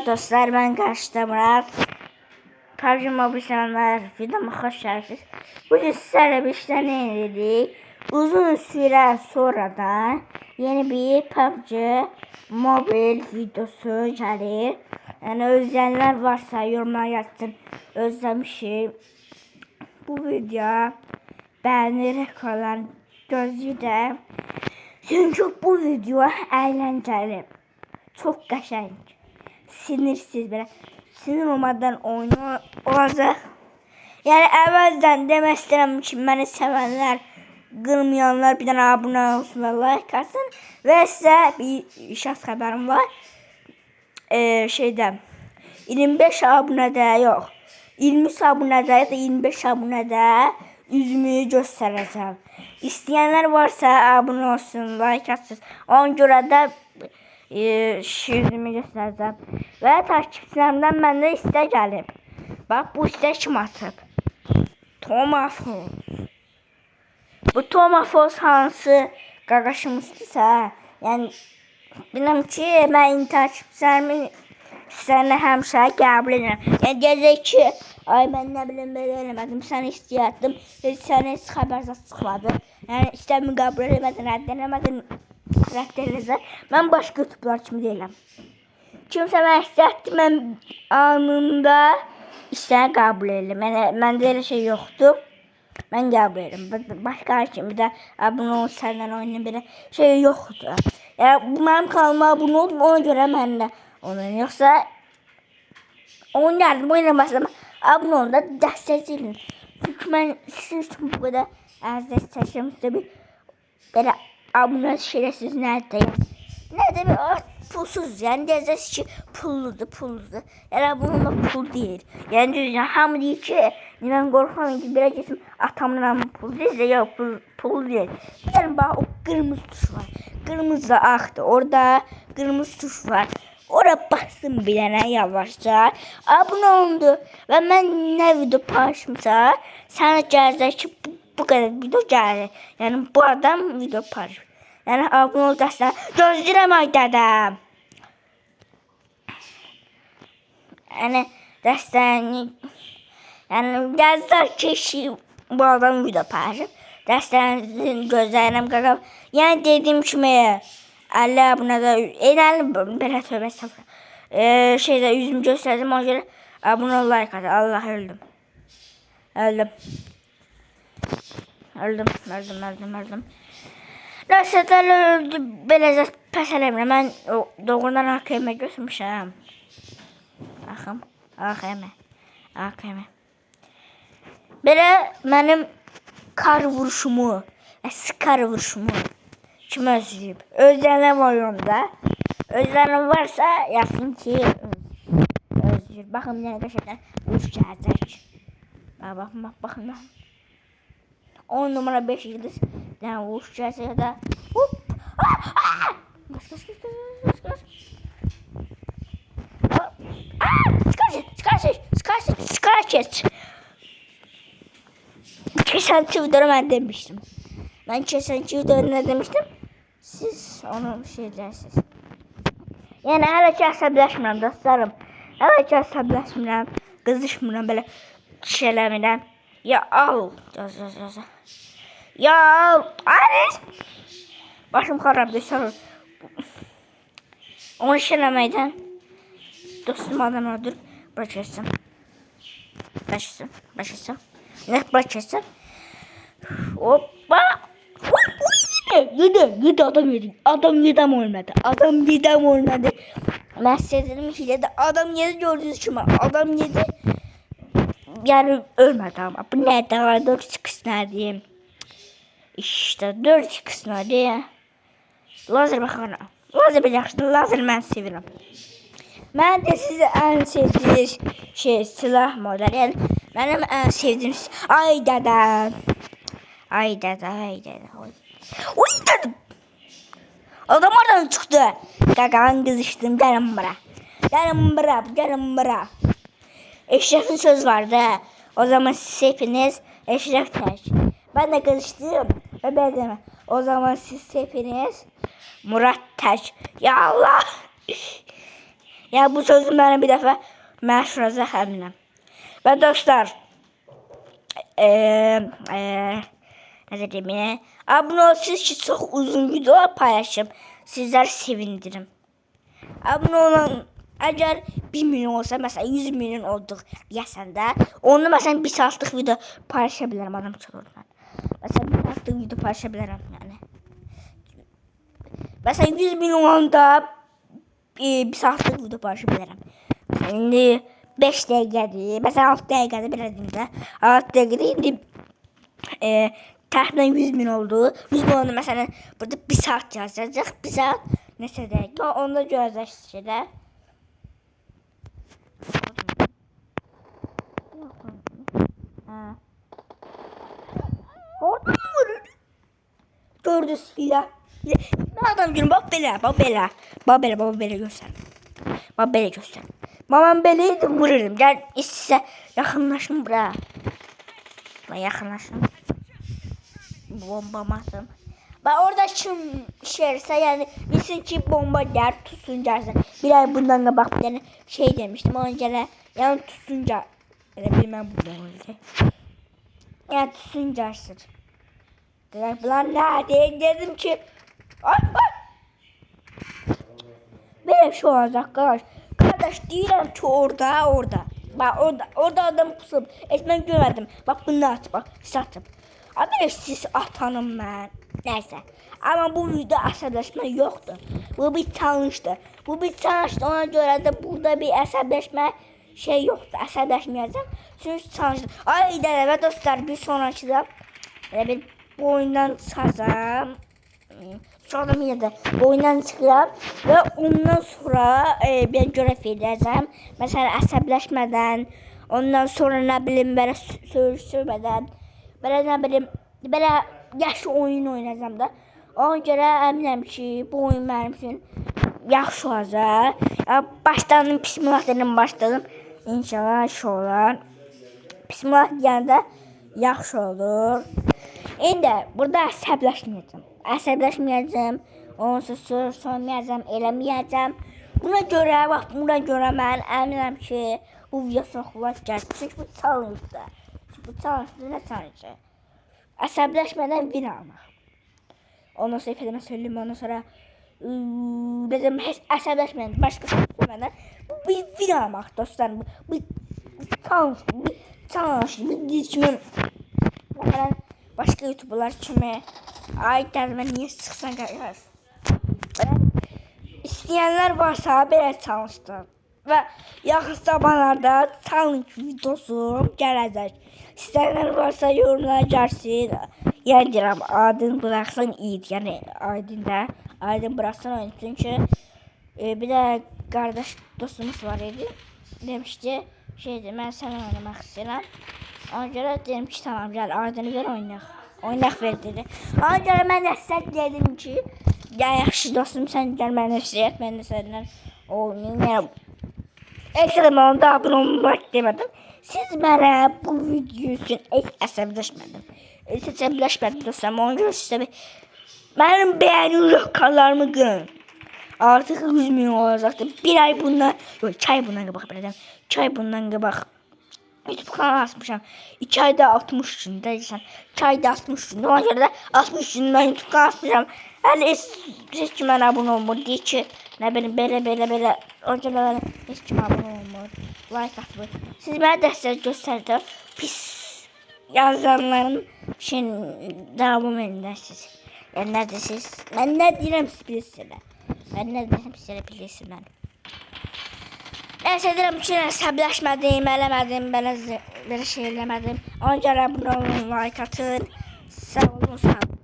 Dostlar, ben karşıda Murat. PUBG Mobile selamlar. Videoma hoş geldiniz. Bugün sizlerle bir işler dedik. Uzun süre sonradan yeni bir PUBG Mobile videosu gelir. Yani özleyenler varsa yorumlar yazsın. Özlemişim. Bu video beğenerek olan gözüyle. Çünkü bu video eğlenceli. Çok qəşəng. Sinirsiz böyle. Sinir olmadan oyunu olacaq. Yani əvvəldən demək istəyirəm ki, məni sevənlər, qırmayanlar bir dənə abunə olsun və like atsın. Və sizə bir şans xəbərim var. 25 abunədə yox. 20 abunədə ya da 25 abunədə üzümü göstərəcəm. İstəyənlər varsa abunə olsun, like atsın. Ona görə də şiirimi göstereceğim. Ve takipçilerimden bende istek gelip. Bak bu istek kim atıp? Tomafos. Bu Tomafos hansı qardaşımızdısa, yani bilmem ki ben takipçilerimin sənə həmişə qəbul edirəm. Yəni deyəcək ki, ay ben ne bileyim belə eləmədim, səni istəyirdim, səni heç xəbər çıxmadı. Yəni istəmi qəbul eləmədin, rədd eləmədin. Ben başka YouTube'lar kimi değilim. Kimse ben istəyirdi, mən anında istəyəni qəbul edirəm. Məndə elə şey yoxdur. Mən qəbul edirəm. Başka kimi də abunə ol, səndən oynayın belə şey yoxdur. Yəni bu mənim kanalıma abunə olun, ona görə mən də oynayın. Yoxsa oynardım, oynamasam abunə olun da dəstəkləyin. Çünki mən sizin üçün bu qədər əziz çəkirəm, sizə bir belə abunə şerefsiz neredeyim? Nerede bir pulsuz yani diyeceğiz ki pulludur. Yani bunun pul değil. Yani diyeceğim hamı diyor ki ben korkmam ki bir kesim atamla pul değil ya pul değil. Yani bak o kırmızı tuş var. Kırmızı aktı. Orada kırmızı tuş var. Oraya bassın bir tane yavaşça. Abone oldu. Ve ben ne video paylaşmışsa sana gelecek ki bu kadar video gelir. Yani bu adam video paylaşmış. Yani abone ol dəstə. Gözləyirəm ay dədəm. Yəni dəstəni yazar ki bu adam video paylaşıb. Dəstənizin gözləyirəm qaqam. Yəni dediyim kimi 50 abunədə belə tövbə səfər. Yüzümü göstərdim, ona görə abunə ol, like atın. Allah öldüm. Nəsədən öldü, beləcə pəs eləmirəm. Mən doğrudan AKM götürmüşəm. Baxım, AKM. Belə mənim skar vuruşumu kim özləyib? Özləyənlər var yolda. Özləyənlər varsa yazsın ki, özləyir. Baxın, bir dənə qəşəngdən vuruş gələcək. Baxın. 10 numara 5 yıldız. Yani uçacağız ya da hop. Kaç. Skaçet. Geçen videoda ben demiştim. Ne demiştim? Siz onu şey dersiniz. Yani hala hesaplaşmıram dostlarım. Hala hesaplaşmıram. Kızışmıram böyle şeylerden. Ya al. Ya Ares. Başım xarabdır, sarıl. Onu işələməkdən dostum adam öldürüb bırakırsın. Ne bırakırsın? Hoppa. Yedi adam yedi. Adam yedem olmadı. Ben size dedim ki adam yedi gördünüz kimi. Adam yedi. Yani ölmedi ama. Bu ne daha 4 çıkışlar diyeyim. İşte 4 çıkışlar diye. Lazer bakalım. Lazer bileceksin. Lazer ben seviyorum. Ben de size en sevdiğim silah modeli. Yani benim en sevdiğim ay dede. Oy dedim. Adam oradan çıktı. Gagan kızıştım. Gelin bura. Eşref'in söz vardı. O zaman siz hepiniz Eşref Taş. Ben de kızıştım. Ve ben de o zaman siz hepiniz Murat Taş. Ya Allah. Yəni bu sözü mənə bir dəfə məşhuracaq əminəm. Və dostlar, nə deyim, abunə olsunuz ki, çox uzun videolar paylaşım. Sizləri sevindirim. Abunə olan, əgər 1 milyon olsa, məsələn 100 milyon olduq deyəsən də, onu məsələn 1 saatlıq video paylaşa bilərəm adam çılırdan. Məsələn 1 saatlıq video paylaşa bilərəm yəni. Məsələn 100 milyonda 1 saatlıq video paylaşa bilərəm. Məsələn indi 5 dəqiqədir, məsələn 6 dəqiqədir belə deyim də. 6 dəqiqədir indi təxminən 100 min oldu. 100 milyonu məsələn burada 1 saat yazacaq. 1 saat neçə dəqiqə? Onda görəcəksiniz ki də. Orada mı vurur? Gördünüz ya. Ne adam günü bak belə, bak belə. Bak belə, bak belə göstər. Bak belə göstər. Mamam beləydi vururum. Gəl sizə yaxınlaşın bura. Ben yaxınlaşın. Bomba atım. Bak orada kim işerse yani bilsin ki bomba der tutsun dersin. Bir ay bundan da bak bir tane şey demiştim. Ona göre yani tutsunca bilmem bu oldu. Yani tutsun dersin. Bunlar nerede dedim ki ay. Böyle bir şey olacak arkadaş. Kardeş deyirəm ki orada. Bak orada adam pusup. Ben görmedim. Bak bunu at bak satıp. Abi siz atanım ben. Neyse. Ama bu video əsəbləşmə yoktu. Bu bir tanıştı. Bu bir tanıştı. Ona göre de burada bir əsəbləşmə şey yoktu. Əsəbləşməyəcəm. Çünkü tanıştı. Ay ve dostlar bir sonraki de bir bu oyundan çıxacağım. Sonra yine de bu oyundan çıxıram ve ondan sonra ben görəv edəcəm. Mesela əsəbləşmədən, ondan sonra ne bileyim böyle sövüşmeden, böyle ne bileyim böyle yaxşı oyun oynayacağım da. Ona görə əminəm ki bu oyun mənim üçün yaxşı olacaq. Başladım bismillahla başladım. İnşallah yaxşı olar. Bismillah deyəndə yaxşı olur. İndi burada əsəbləşməyəcəm. Onsuz sormayacağım, eləməyəcəm. Buna görə mən əminəm ki bu video soxular gəlsin. Çünki bu challenge'dır. Bu challenge nə challenge? Əsəbləşmədən win almaq. Ondan sonra efendime söyleyeyim, ondan sonra bizim əsəbləşmədən başqa söyləmədən bu bir win almaq dostlar. Bu challenge, bir dizmin başqa youtuberlar kimi ay gəlmə niyə çıxsan qardaş. İstəyənlər varsa belə challenge və yaxın zamanlarda challenge videosu gələcək. İstəyənlər varsa yorumlara gəlsin. Yəni deyirəm, adını bıraxsın iyid. Yəni aydın bıraxsın oyun. Çünki bir də qardaş dostumuz var idi. Demişdi, mən sənə oynamaq istəyirəm. Ona görə dedim ki, tamam gəl adını ver oynayaq. Oynayaq ver dedi. Ona görə mən də sizə dedim ki, yaxşı dostum sən gəl mənə istəyək. Mən də səndən oynayayım. Ekstrem onda abunə olmaq demədim. Siz mənə bu video üçün əsəbləşmədim. Əsəbləşmədim dostlar. Ona görə sizə mənim bəyənli kanallarımı görün. Artıq 100 milyon olacaqdır. Bir ay bundan, yox 2 ay bundan qabaq biləcəm. 2 ay bundan qabaq YouTube kanalı açmışam. 2 ayda 60 gündə deyirsən. 2 ayda 60 gündə. Ona görə də 60 gündə YouTube kanalı açmışam. Hələ heç kim mənə abunə olmur. Deyir ki, nə bilim belə. Ona görə heç kim abunə olmur. Like atmır. Siz mənə dəstək göstərdi. Pis yazanların için davamım elindəsiniz. Yəni nə deyirsiniz? Mən nə deyirəm siz bilirsiniz. Mən nə deyirəm sizə bilirsiniz. Neyse deyirəm ki, əsəbləşmədim, eləmədim, belə şey eləmədim. Ona görə abunə olun, like atın. Sağ olun, sağ olun.